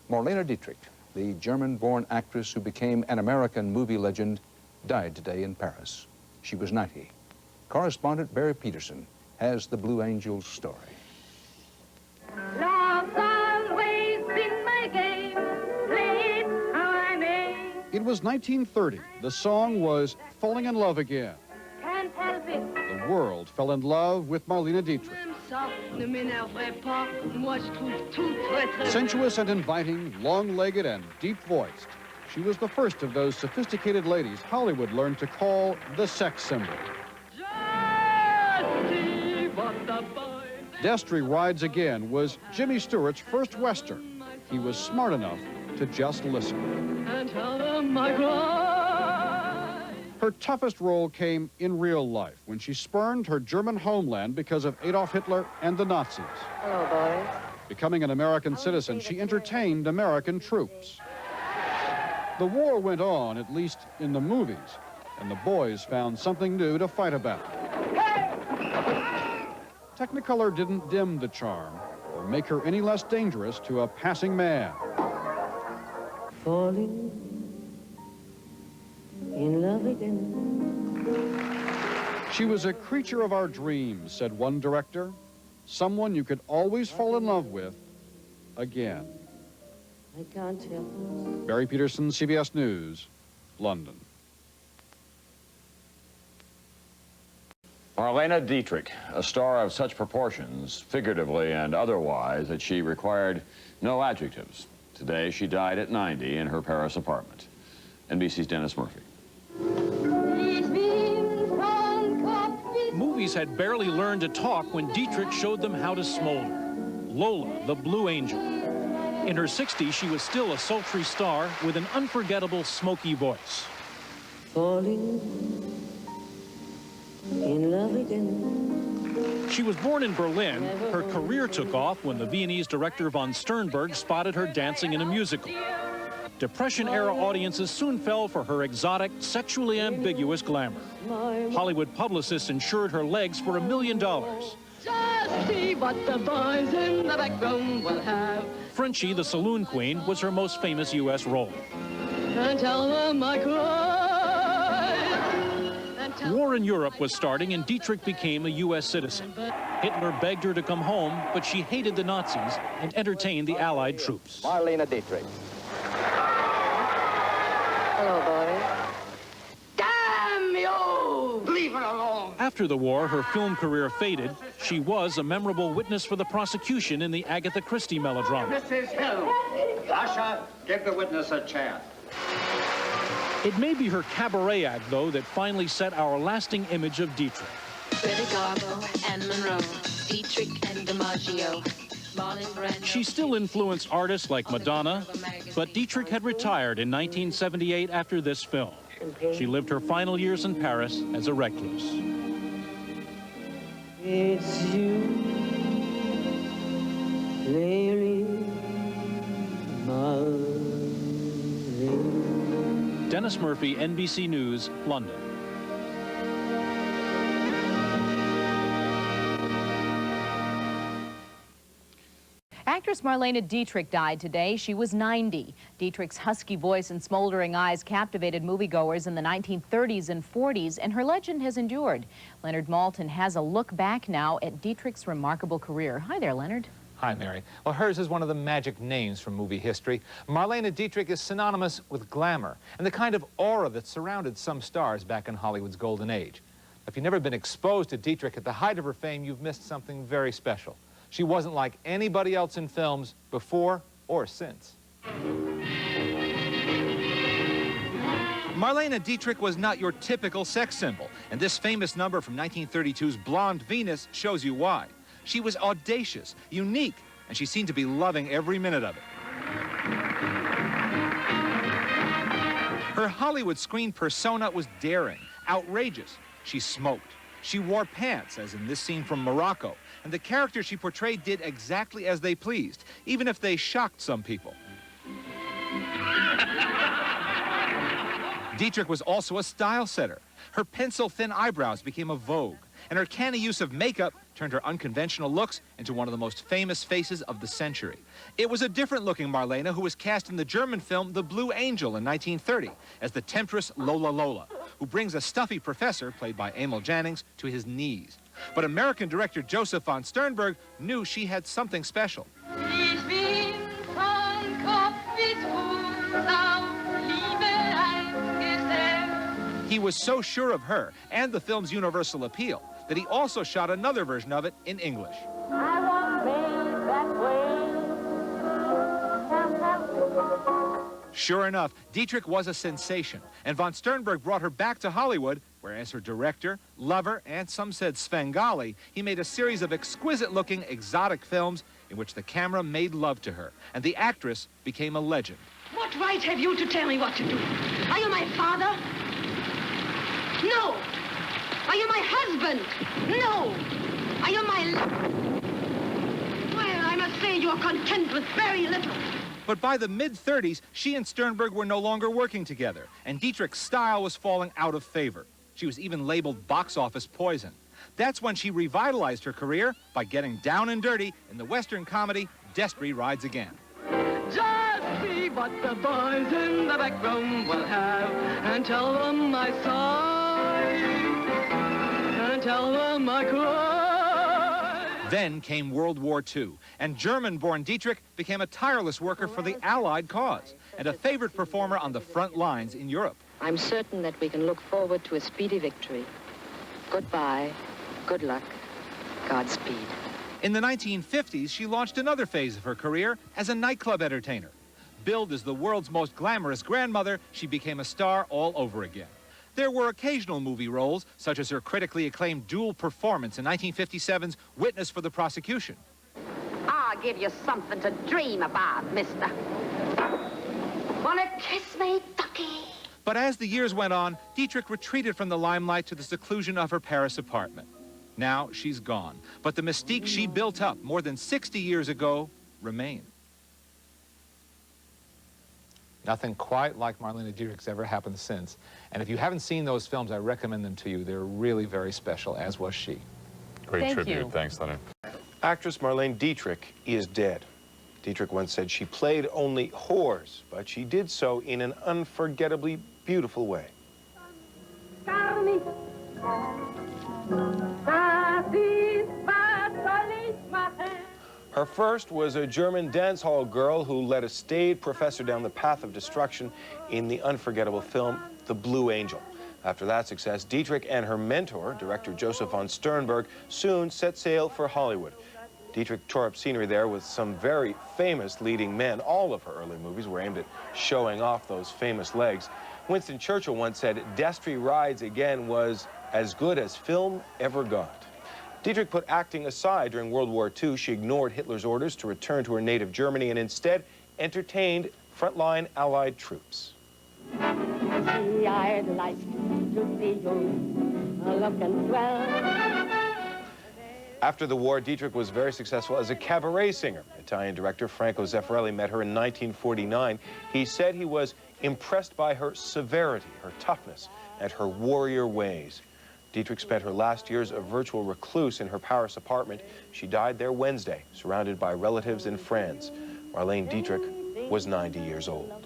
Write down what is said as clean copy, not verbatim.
Marlene Dietrich, the German-born actress who became an American movie legend, died today in Paris. She was 90. Correspondent Barry Peterson has the Blue Angels story. Love's always been my game, play it how I may. It was 1930. The song was Falling in Love Again. Can't help it. The world fell in love with Marlene Dietrich. Sensuous and inviting, long-legged and deep-voiced, she was the first of those sophisticated ladies Hollywood learned to call the sex symbol. Destry Rides Again was Jimmy Stewart's first Western. He was smart enough to just listen. And tell them I cry. Her toughest role came in real life when she spurned her German homeland because of Adolf Hitler and the Nazis. Hello, boys. Becoming an American citizen, she entertained American troops. The war went on, at least in the movies, and the boys found something new to fight about. Technicolor didn't dim the charm or make her any less dangerous to a passing man. Falling in love again. She was a creature of our dreams, said one director. Someone you could always fall in love with again. I can't help it. Barry Peterson, CBS News, London. Marlene Dietrich, a star of such proportions, figuratively and otherwise, that she required no adjectives. Today, she died at 90 in her Paris apartment. NBC's Dennis Murphy. Movies had barely learned to talk when Dietrich showed them how to smolder. Lola, the Blue Angel. In her 60s, she was still a sultry star with an unforgettable, smoky voice. Falling in love again. She was born in Berlin. Her career took off when the Viennese director von Sternberg spotted her dancing in a musical. Depression-era audiences soon fell for her exotic, sexually ambiguous glamour. Hollywood publicists insured her legs for $1 million. Just see what the boys in the back room will have. Frenchie, the Saloon Queen, was her most famous U.S. role. And tell them I cried. War in Europe was starting, and Dietrich became a U.S. citizen. Hitler begged her to come home, but she hated the Nazis and entertained the Allied troops. Marlene Dietrich. Hello, boys. Damn you! Leave her alone. After the war, her film career faded. She was a memorable witness for the prosecution in the Agatha Christie melodrama. Mrs. Hill. Asha, give the witness a chance. It may be her cabaret act, though, that finally set our lasting image of Dietrich. Greta Garbo and Monroe, Dietrich and DiMaggio, Marlene Brando. She still influenced artists like Madonna, but Dietrich had retired in 1978 after this film. She lived her final years in Paris as a recluse. It's you, Lily Marlene. Dennis Murphy, NBC News, London. Actress Marlene Dietrich died today. She was 90. Dietrich's husky voice and smoldering eyes captivated moviegoers in the 1930s and 40s, and her legend has endured. Leonard Maltin has a look back now at Dietrich's remarkable career. Hi there, Leonard. Hi, Mary. Well, hers is one of the magic names from movie history. Marlene Dietrich is synonymous with glamour and the kind of aura that surrounded some stars back in Hollywood's golden age. If you've never been exposed to Dietrich at the height of her fame, you've missed something very special. She wasn't like anybody else in films before or since. Marlene Dietrich was not your typical sex symbol, and this famous number from 1932's Blonde Venus shows you why. She was audacious, unique, and she seemed to be loving every minute of it. Her Hollywood screen persona was daring, outrageous. She smoked. She wore pants, as in this scene from Morocco, and the characters she portrayed did exactly as they pleased, even if they shocked some people. Dietrich was also a style setter. Her pencil-thin eyebrows became a vogue, and her canny use of makeup turned her unconventional looks into one of the most famous faces of the century. It was a different-looking Marlene who was cast in the German film The Blue Angel in 1930 as the temptress Lola Lola, who brings a stuffy professor, played by Emil Jannings, to his knees. But American director Joseph von Sternberg knew she had something special. He was so sure of her and the film's universal appeal that he also shot another version of it in English. I was made that way. Sure enough, Dietrich was a sensation, and von Sternberg brought her back to Hollywood, where as her director, lover, and some said Svengali, he made a series of exquisite-looking, exotic films in which the camera made love to her, and the actress became a legend. What right have you to tell me what to do? Are you my father? No. Are you my husband? No. Are you my... Well, I must say you're content with very little. But by the mid-30s, she and Sternberg were no longer working together, and Dietrich's style was falling out of favor. She was even labeled box office poison. That's when she revitalized her career by getting down and dirty in the Western comedy Destry Rides Again. Just see what the boys in the back room will have, and tell them I sighed, and tell them I cried. Then came World War II, and German-born Dietrich became a tireless worker for the Allied cause, and a favorite performer on the front lines in Europe. I'm certain that we can look forward to a speedy victory. Goodbye, good luck, Godspeed. In the 1950s, she launched another phase of her career as a nightclub entertainer. Billed as the world's most glamorous grandmother, she became a star all over again. There were occasional movie roles, such as her critically acclaimed dual performance in 1957's Witness for the Prosecution. I'll give you something to dream about, mister. Wanna kiss me, ducky? But as the years went on, Dietrich retreated from the limelight to the seclusion of her Paris apartment. Now she's gone, but the mystique she built up more than 60 years ago remains. Nothing quite like Marlene Dietrich's ever happened since. And if you haven't seen those films, I recommend them to you. They're really very special, as was she. Great tribute. Thanks, Leonard. Actress Marlene Dietrich is dead. Dietrich once said she played only whores, but she did so in an unforgettably beautiful way. Her first was a German dance hall girl who led a staid professor down the path of destruction in the unforgettable film The Blue Angel. After that success, Dietrich and her mentor, director Joseph von Sternberg, soon set sail for Hollywood. Dietrich tore up scenery there with some very famous leading men. All of her early movies were aimed at showing off those famous legs. Winston Churchill once said, "Destry Rides Again" was as good as film ever got. Dietrich put acting aside during World War II. She ignored Hitler's orders to return to her native Germany and instead entertained frontline Allied troops. I'd like to see you looking swell. After the war, Dietrich was very successful as a cabaret singer. Italian director Franco Zeffirelli met her in 1949. He said he was impressed by her severity, her toughness, and her warrior ways. Dietrich spent her last years a virtual recluse in her Paris apartment. She died there Wednesday, surrounded by relatives and friends. Marlene Dietrich was 90 years old.